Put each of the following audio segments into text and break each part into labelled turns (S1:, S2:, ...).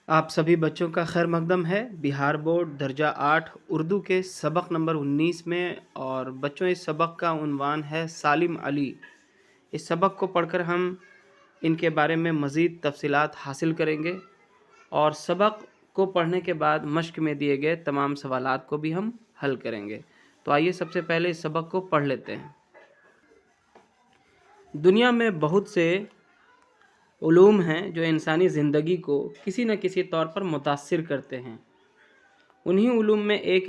S1: آپ سبھی بچوں کا خیر مقدم ہے بہار بورڈ درجہ 8 اردو کے سبق نمبر 19 میں، اور بچوں اس سبق کا عنوان ہے سالم علی۔ اس سبق کو پڑھ کر ہم ان کے بارے میں مزید تفصیلات حاصل کریں گے، اور سبق کو پڑھنے کے بعد مشق میں دیے گئے تمام سوالات کو بھی ہم حل کریں گے۔ تو آئیے سب سے پہلے اس سبق کو پڑھ لیتے ہیں۔ دنیا میں بہت سے علوم ہیں جو انسانی زندگی کو کسی نہ کسی طور پر متاثر کرتے ہیں۔ انہی علوم میں ایک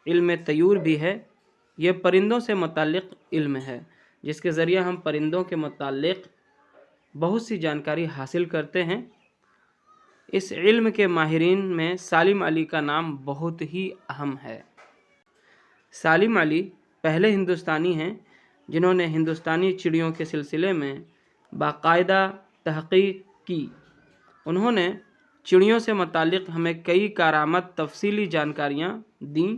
S1: علم طیور بھی ہے۔ یہ پرندوں سے متعلق علم ہے، جس کے ذریعہ ہم پرندوں کے متعلق بہت سی جانکاری حاصل کرتے ہیں۔ اس علم کے ماہرین میں سالم علی کا نام بہت ہی اہم ہے۔ سالم علی پہلے ہندوستانی ہیں جنہوں نے ہندوستانی چڑیوں کے سلسلے میں باقاعدہ تحقیق کی۔ انہوں نے چڑیوں سے متعلق ہمیں کئی کارآمد تفصیلی جانکاریاں دیں۔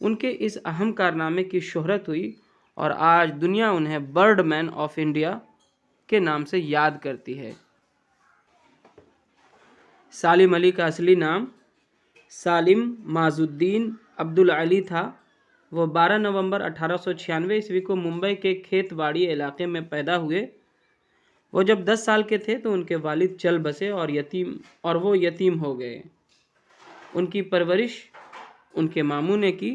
S1: ان کے اس اہم کارنامے کی شہرت ہوئی اور آج دنیا انہیں برڈ مین آف انڈیا کے نام سے یاد کرتی ہے۔ سالم علی کا اصلی نام سالم معز الدین عبدالعلی تھا۔ وہ 12 نومبر 1896 عیسوی کو ممبئی کے کھیت باڑی علاقے میں پیدا ہوئے۔ وہ جب 10 سال کے تھے تو ان کے والد چل بسے اور وہ یتیم ہو گئے۔ ان کی پرورش ان کے ماموں نے کی۔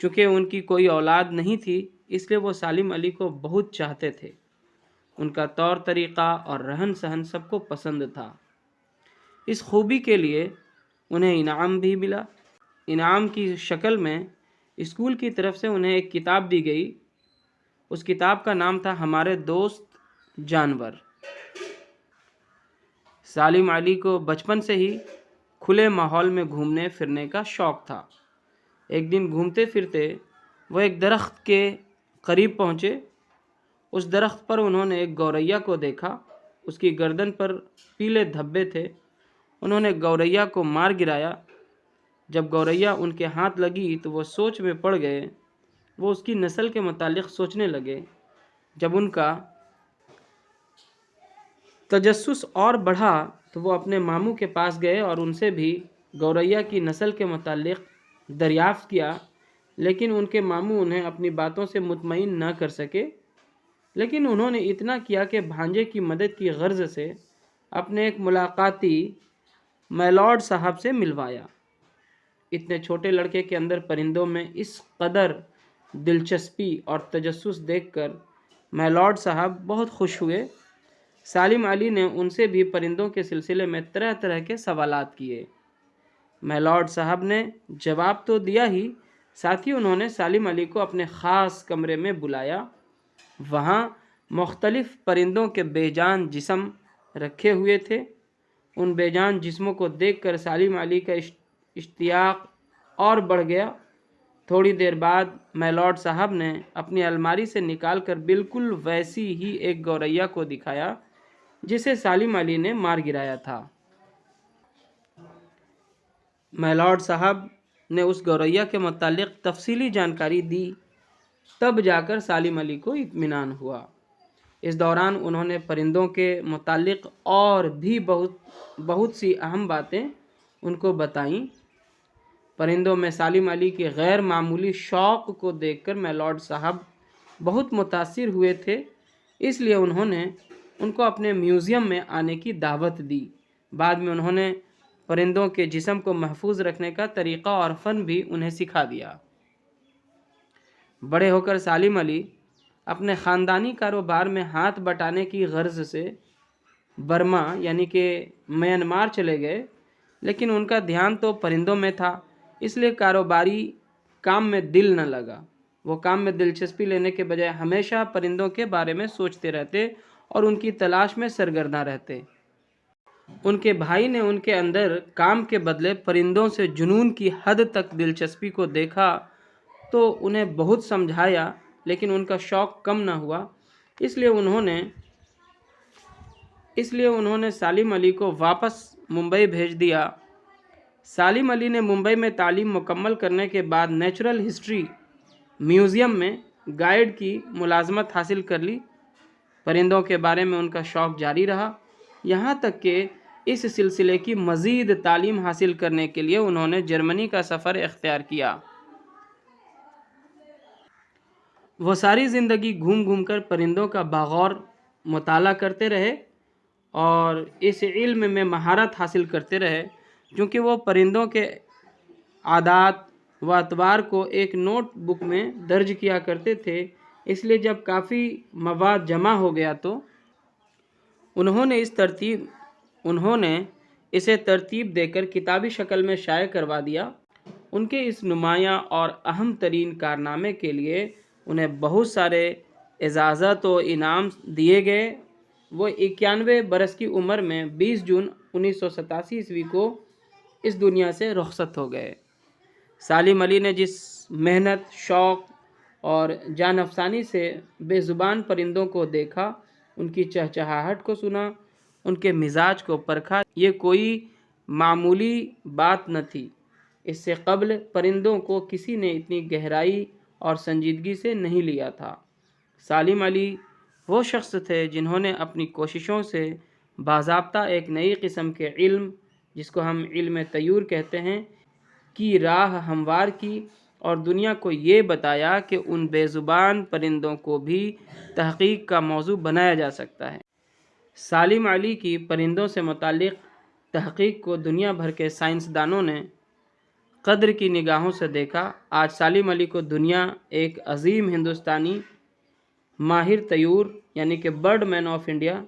S1: چونکہ ان کی کوئی اولاد نہیں تھی، اس لیے وہ سالم علی کو بہت چاہتے تھے۔ ان کا طور طریقہ اور رہن سہن سب کو پسند تھا۔ اس خوبی کے لیے انہیں انعام بھی ملا۔ انعام کی شکل میں اسکول کی طرف سے انہیں ایک کتاب دی گئی۔ اس کتاب کا نام تھا ہمارے دوست جانور۔ سالم علی کو بچپن سے ہی کھلے ماحول میں گھومنے پھرنے کا شوق تھا۔ ایک دن گھومتے پھرتے وہ ایک درخت کے قریب پہنچے۔ اس درخت پر انہوں نے ایک گوریا کو دیکھا۔ اس کی گردن پر پیلے دھبے تھے۔ انہوں نے گوریا کو مار گرایا۔ جب گوریا ان کے ہاتھ لگی تو وہ سوچ میں پڑ گئے۔ وہ اس کی نسل کے متعلق سوچنے لگے۔ جب ان کا تجسس اور بڑھا تو وہ اپنے ماموں کے پاس گئے اور ان سے بھی گوریا کی نسل کے متعلق دریافت کیا، لیکن ان کے ماموں انہیں اپنی باتوں سے مطمئن نہ کر سکے۔ لیکن انہوں نے اتنا کیا کہ بھانجے کی مدد کی غرض سے اپنے ایک ملاقاتی میلارڈ صاحب سے ملوایا۔ اتنے چھوٹے لڑکے کے اندر پرندوں میں اس قدر دلچسپی اور تجسس دیکھ کر میلارڈ صاحب بہت خوش ہوئے۔ سالم علی نے ان سے بھی پرندوں کے سلسلے میں طرح طرح کے سوالات کیے۔ میلارڈ صاحب نے جواب تو دیا ہی، ساتھ ہی انہوں نے سالم علی کو اپنے خاص کمرے میں بلایا۔ وہاں مختلف پرندوں کے بے جان جسم رکھے ہوئے تھے۔ ان بے جان جسموں کو دیکھ کر سالم علی کا اشتیاق اور بڑھ گیا۔ تھوڑی دیر بعد میلارڈ صاحب نے اپنی الماری سے نکال کر بالکل ویسی ہی ایک گوریا کو دکھایا جسے سالم علی نے مار گرایا تھا۔ میلارڈ صاحب نے اس گوریا کے متعلق تفصیلی جانکاری دی، تب جا کر سالم علی کو اطمینان ہوا۔ اس دوران انہوں نے پرندوں کے متعلق اور بھی بہت سی اہم باتیں ان کو بتائیں۔ پرندوں میں سالم علی کے غیر معمولی شوق کو دیکھ کر میلارڈ صاحب بہت متاثر ہوئے تھے، اس لیے انہوں نے ان کو اپنے میوزیم میں آنے کی دعوت دی۔ بعد میں انہوں نے پرندوں کے جسم کو محفوظ رکھنے کا طریقہ اور فن بھی انہیں سکھا دیا۔ بڑے ہو کر سالم علی اپنے خاندانی کاروبار میں ہاتھ بٹانے کی غرض سے برما یعنی کہ میانمار چلے گئے، لیکن ان کا دھیان تو پرندوں میں تھا، اس لیے کاروباری کام میں دل نہ لگا۔ وہ کام میں دلچسپی لینے کے بجائے ہمیشہ پرندوں کے بارے میں سوچتے رہتے اور ان کی تلاش میں سرگرداں رہتے۔ ان کے بھائی نے ان کے اندر کام کے بدلے پرندوں سے جنون کی حد تک دلچسپی کو دیکھا تو انہیں بہت سمجھایا، لیکن ان کا شوق کم نہ ہوا۔ اس لیے انہوں نے سالم علی کو واپس ممبئی بھیج دیا۔ سالم علی نے ممبئی میں تعلیم مکمل کرنے کے بعد نیچرل ہسٹری میوزیم میں گائیڈ کی ملازمت حاصل کر لی۔ پرندوں کے بارے میں ان کا شوق جاری رہا، یہاں تک کہ اس سلسلے کی مزید تعلیم حاصل کرنے کے لیے انہوں نے جرمنی کا سفر اختیار کیا۔ وہ ساری زندگی گھوم گھوم کر پرندوں کا بغور مطالعہ کرتے رہے اور اس علم میں مہارت حاصل کرتے رہے۔ چونکہ وہ پرندوں کے عادات و اطوار کو ایک نوٹ بک میں درج کیا کرتے تھے، اس لیے جب کافی مواد جمع ہو گیا تو انہوں نے اسے ترتیب دے کر کتابی شکل میں شائع کروا دیا۔ ان کے اس نمایاں اور اہم ترین کارنامے کے لیے انہیں بہت سارے اعزازات و انعام دیے گئے۔ وہ 91 برس کی عمر میں 20 جون 1987 کو اس دنیا سے رخصت ہو گئے۔ سالم علی نے جس محنت، شوق اور جان افسانی سے بے زبان پرندوں کو دیکھا، ان کی چہچہاہٹ کو سنا، ان کے مزاج کو پرکھا، یہ کوئی معمولی بات نہ تھی۔ اس سے قبل پرندوں کو کسی نے اتنی گہرائی اور سنجیدگی سے نہیں لیا تھا۔ سالم علی وہ شخص تھے جنہوں نے اپنی کوششوں سے باضابطہ ایک نئی قسم کے علم، جس کو ہم علم طیور کہتے ہیں، کی راہ ہموار کی اور دنیا کو یہ بتایا کہ ان بے زبان پرندوں کو بھی تحقیق کا موضوع بنایا جا سکتا ہے۔ سالم علی کی پرندوں سے متعلق تحقیق کو دنیا بھر کے سائنسدانوں نے قدر کی نگاہوں سے دیکھا۔ آج سالم علی کو دنیا ایک عظیم ہندوستانی ماہر طیور یعنی کہ برڈ مین آف انڈیا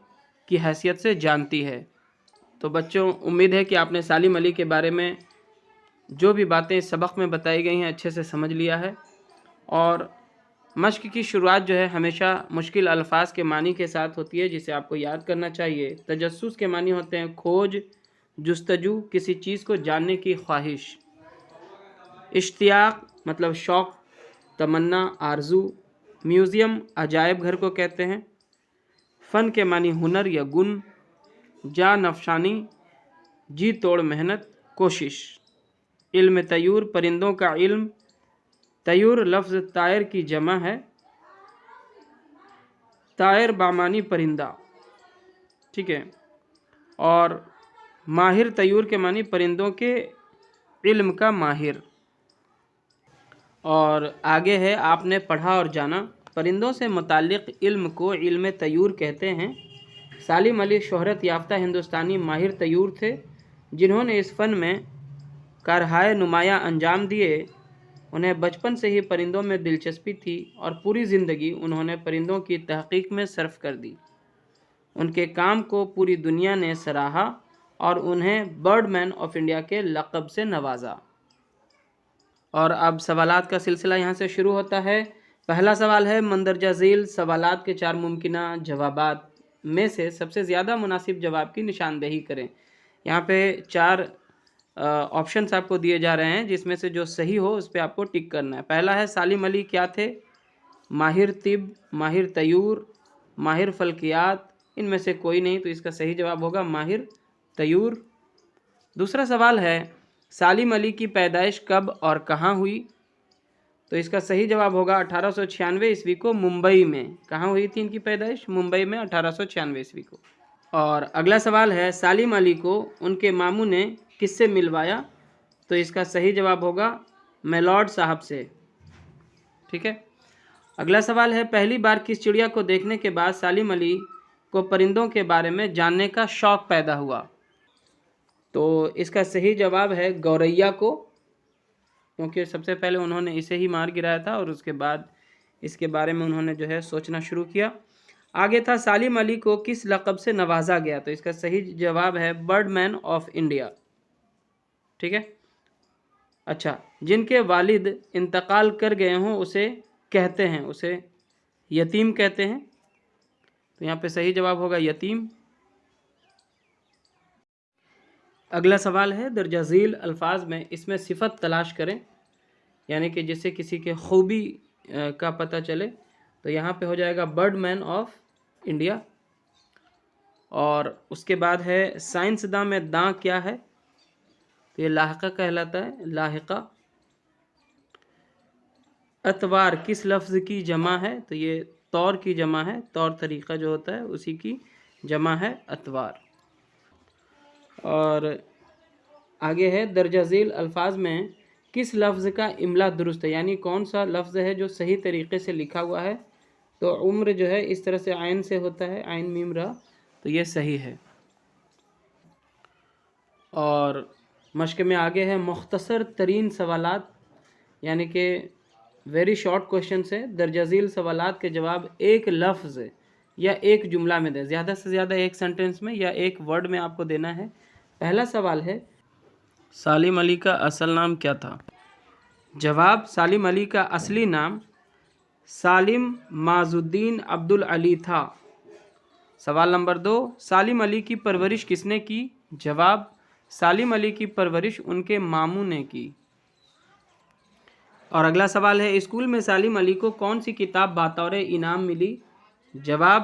S1: کی حیثیت سے جانتی ہے۔ تو بچوں، امید ہے کہ آپ نے سالم علی کے بارے میں جو بھی باتیں اس سبق میں بتائی گئی ہیں اچھے سے سمجھ لیا ہے۔ اور مشق کی شروعات جو ہے ہمیشہ مشکل الفاظ کے معنی کے ساتھ ہوتی ہے، جسے آپ کو یاد کرنا چاہیے۔ تجسس کے معنی ہوتے ہیں کھوج، جستجو، کسی چیز کو جاننے کی خواہش۔ اشتیاق مطلب شوق، تمنا، آرزو۔ میوزیم عجائب گھر کو کہتے ہیں۔ فن کے معنی ہنر یا گن۔ جان افشانی، جی توڑ محنت، کوشش۔ علم طیور، پرندوں کا علم۔ طیور لفظ طائر کی جمع ہے۔ طائر بامانی پرندہ، ٹھیک ہے۔ اور ماہر طیور کے معنی پرندوں کے علم کا ماہر۔ اور آگے ہے آپ نے پڑھا اور جانا۔ پرندوں سے متعلق علم کو علم طیور کہتے ہیں۔ سالم علی شہرت یافتہ ہندوستانی ماہر طیور تھے جنہوں نے اس فن میں کارہائے نمایاں انجام دیے۔ انہیں بچپن سے ہی پرندوں میں دلچسپی تھی اور پوری زندگی انہوں نے پرندوں کی تحقیق میں صرف کر دی۔ ان کے کام کو پوری دنیا نے سراہا اور انہیں برڈ مین آف انڈیا کے لقب سے نوازا۔ اور اب سوالات کا سلسلہ یہاں سے شروع ہوتا ہے۔ پہلا سوال ہے، مندرجہ ذیل سوالات کے 4 ممکنہ جوابات میں سے سب سے زیادہ مناسب جواب کی نشاندہی کریں۔ یہاں پہ 4 آپشنس آپ کو دیے جا رہے ہیں، جس میں سے جو صحیح ہو اس پہ آپ کو ٹک کرنا ہے۔ پہلا ہے، سالم علی کیا تھے؟ ماہر طب، ماہر طیور، ماہر فلکیات۔ ان میں سے کوئی نہیں، تو اس کا صحیح جواب ہوگا ماہر طیور۔ دوسرا سوال ہے، سالم علی کی پیدائش کب اور کہاں ہوئی؟ تو اس کا صحیح جواب ہوگا 1896 عیسوی کو ممبئی میں۔ کہاں ہوئی تھی ان کی پیدائش؟ ممبئی میں 1896 عیسوی کو۔ اور اگلا سوال ہے، سالم علی کو ان کے ماموں نے کس سے ملوایا؟ تو اس کا صحیح جواب ہوگا میلارڈ صاحب سے، ٹھیک ہے۔ اگلا سوال ہے، پہلی بار کس چڑیا کو دیکھنے کے بعد سالم علی کو پرندوں کے بارے میں جاننے کا شوق پیدا ہوا؟ تو اس کا صحیح جواب ہے گوریا کو، کیونکہ سب سے پہلے انہوں نے اسے ہی مار گرایا تھا اور اس کے بعد اس کے بارے میں انہوں نے جو ہے سوچنا شروع کیا۔ آگے تھا، سالم علی کو کس لقب سے نوازا گیا؟ تو اس کا صحیح جواب ہے برڈ مین آف انڈیا، ٹھیک ہے۔ اچھا، جن کے والد انتقال کر گئے ہوں اسے کہتے ہیں، اسے یتیم کہتے ہیں۔ تو یہاں پہ صحیح جواب ہوگا یتیم۔ اگلا سوال ہے، درجہ ذیل الفاظ میں اس میں صفت تلاش کریں، یعنی کہ جس سے کسی کے خوبی کا پتہ چلے۔ تو یہاں پہ ہو جائے گا برڈ مین آف انڈیا۔ اور اس کے بعد ہے، سائنسداں میں داں کیا ہے؟ تو یہ لاحقہ کہلاتا ہے، لاحقہ۔ اتوار کس لفظ کی جمع ہے؟ تو یہ طور کی جمع ہے، طور طریقہ جو ہوتا ہے اسی کی جمع ہے اتوار۔ اور آگے ہے درجہ ذیل الفاظ میں کس لفظ کا املا درست ہے، یعنی کون سا لفظ ہے جو صحیح طریقے سے لکھا ہوا ہے. تو عمر جو ہے اس طرح سے عین سے ہوتا ہے، عین میم را، تو یہ صحیح ہے. اور مشق میں آگے ہے مختصر ترین سوالات، یعنی کہ ویری شارٹ کوشچنس ہے. درجہ ذیل سوالات کے جواب ایک لفظ یا ایک جملہ میں دیں، زیادہ سے زیادہ ایک سینٹنس میں یا ایک ورڈ میں آپ کو دینا ہے. پہلا سوال ہے سالم علی کا اصل نام کیا تھا؟ جواب سالم علی کا اصلی نام سالم معز الدین عبد العلی تھا. سوال نمبر 2، سالم علی کی پرورش کس نے کی؟ جواب سالم علی کی پرورش ان کے ماموں نے کی. اور اگلا سوال ہے اسکول میں سالم علی کو کون سی کتاب بطور انعام ملی؟ جواب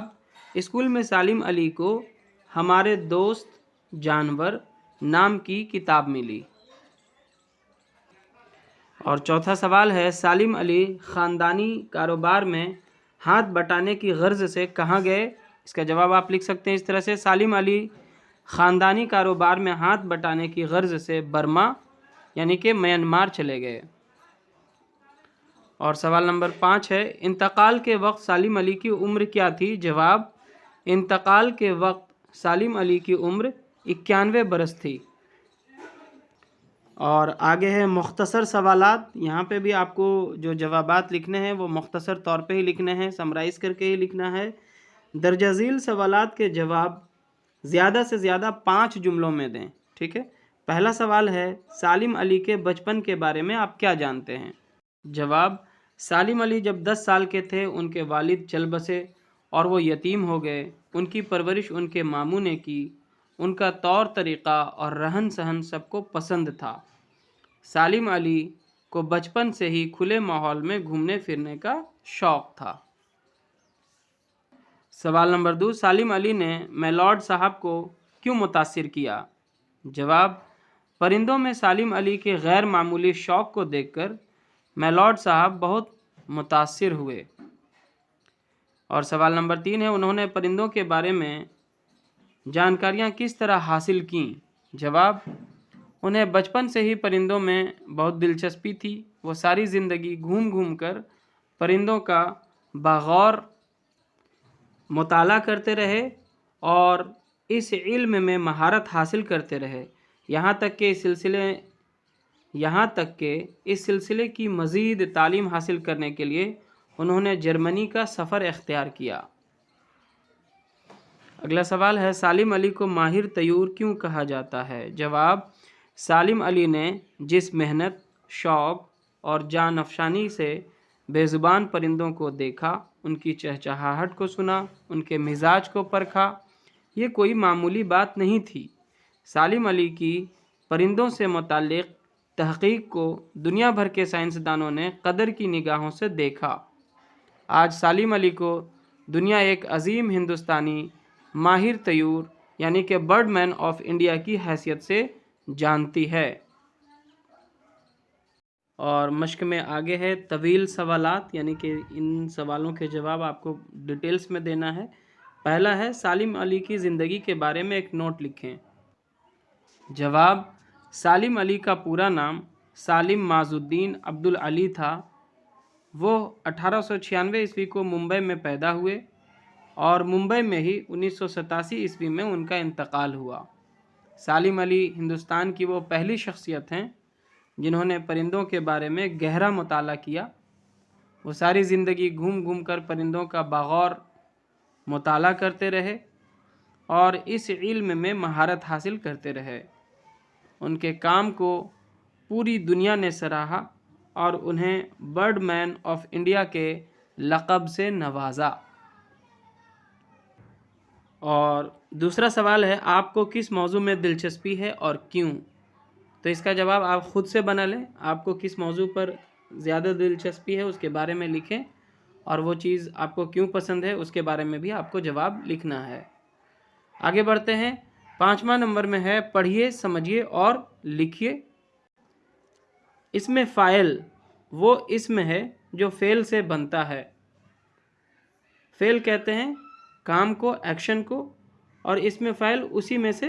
S1: اسکول میں سالم علی کو ہمارے دوست جانور نام کی کتاب ملی. اور چوتھا سوال ہے سالم علی خاندانی کاروبار میں ہاتھ بٹانے کی غرض سے کہاں گئے؟ اس کا جواب آپ لکھ سکتے ہیں اس طرح سے، سالم علی خاندانی کاروبار میں ہاتھ بٹانے کی غرض سے برما یعنی کہ میانمار چلے گئے. اور سوال نمبر 5 ہے انتقال کے وقت سالم علی کی عمر کیا تھی؟ جواب انتقال کے وقت سالم علی کی عمر 91 برس تھی. اور آگے ہے مختصر سوالات. یہاں پہ بھی آپ کو جو جوابات لکھنے ہیں وہ مختصر طور پہ ہی لکھنے ہیں، سمرائز کر کے ہی لکھنا ہے. درجہ ذیل سوالات کے جواب زیادہ سے زیادہ 5 جملوں میں دیں، ٹھیک ہے. پہلا سوال ہے سالم علی کے بچپن کے بارے میں آپ کیا جانتے ہیں؟ جواب سالم علی جب 10 سال کے تھے ان کے والد چل بسے اور وہ یتیم ہو گئے. ان کی پرورش ان کے ماموں نے کی. ان کا طور طریقہ اور رہن سہن سب کو پسند تھا. سالم علی کو بچپن سے ہی کھلے ماحول میں گھومنے پھرنے کا شوق تھا. سوال نمبر 2، سالم علی نے میلارڈ صاحب کو کیوں متاثر کیا؟ جواب پرندوں میں سالم علی کے غیر معمولی شوق کو دیکھ کر میلارڈ صاحب بہت متاثر ہوئے. اور سوال نمبر 3 ہے انہوں نے پرندوں کے بارے میں جانکاریاں کس طرح حاصل کیں؟ جواب انہیں بچپن سے ہی پرندوں میں بہت دلچسپی تھی. وہ ساری زندگی گھوم گھوم کر پرندوں کا بغور مطالعہ کرتے رہے اور اس علم میں مہارت حاصل کرتے رہے، یہاں تک کہ اس سلسلے کی مزید تعلیم حاصل کرنے کے لیے انہوں نے جرمنی کا سفر اختیار کیا. اگلا سوال ہے سالم علی کو ماہر طیور کیوں کہا جاتا ہے؟ جواب سالم علی نے جس محنت، شوق اور جان افشانی سے بے زبان پرندوں کو دیکھا، ان کی چہچہاہٹ کو سنا، ان کے مزاج کو پرکھا، یہ کوئی معمولی بات نہیں تھی. سالم علی کی پرندوں سے متعلق تحقیق کو دنیا بھر کے سائنسدانوں نے قدر کی نگاہوں سے دیکھا. آج سالم علی کو دنیا ایک عظیم ہندوستانی ماہر طیور یعنی کہ برڈ مین آف انڈیا کی حیثیت سے جانتی ہے. اور مشق میں آگے ہے طویل سوالات، یعنی کہ ان سوالوں کے جواب آپ کو ڈیٹیلز میں دینا ہے. پہلا ہے سالم علی کی زندگی کے بارے میں ایک نوٹ لکھیں. جواب سالم علی کا پورا نام سالم معز الدین عبد العلی تھا. وہ 1896 عیسوی کو ممبئی میں پیدا ہوئے اور ممبئی میں ہی 1987 عیسوی میں ان کا انتقال ہوا. سالم علی ہندوستان کی وہ پہلی شخصیت ہیں جنہوں نے پرندوں کے بارے میں گہرا مطالعہ کیا. وہ ساری زندگی گھوم گھوم کر پرندوں کا بغور مطالعہ کرتے رہے اور اس علم میں مہارت حاصل کرتے رہے. ان کے کام کو پوری دنیا نے سراہا اور انہیں برڈ مین آف انڈیا کے لقب سے نوازا. اور دوسرا سوال ہے آپ کو کس موضوع میں دلچسپی ہے اور کیوں؟ تو اس کا جواب آپ خود سے بنا لیں. آپ کو کس موضوع پر زیادہ دلچسپی ہے اس کے بارے میں لکھیں اور وہ چیز آپ کو کیوں پسند ہے اس کے بارے میں بھی آپ کو جواب لکھنا ہے. آگے بڑھتے ہیں. 5واں نمبر میں ہے پڑھیے، سمجھیے اور لکھیے. اس میں فاعل وہ اسم ہے جو فعل سے بنتا ہے. فعل کہتے ہیں کام کو، ایکشن کو، اور اس میں فاعل اسی میں سے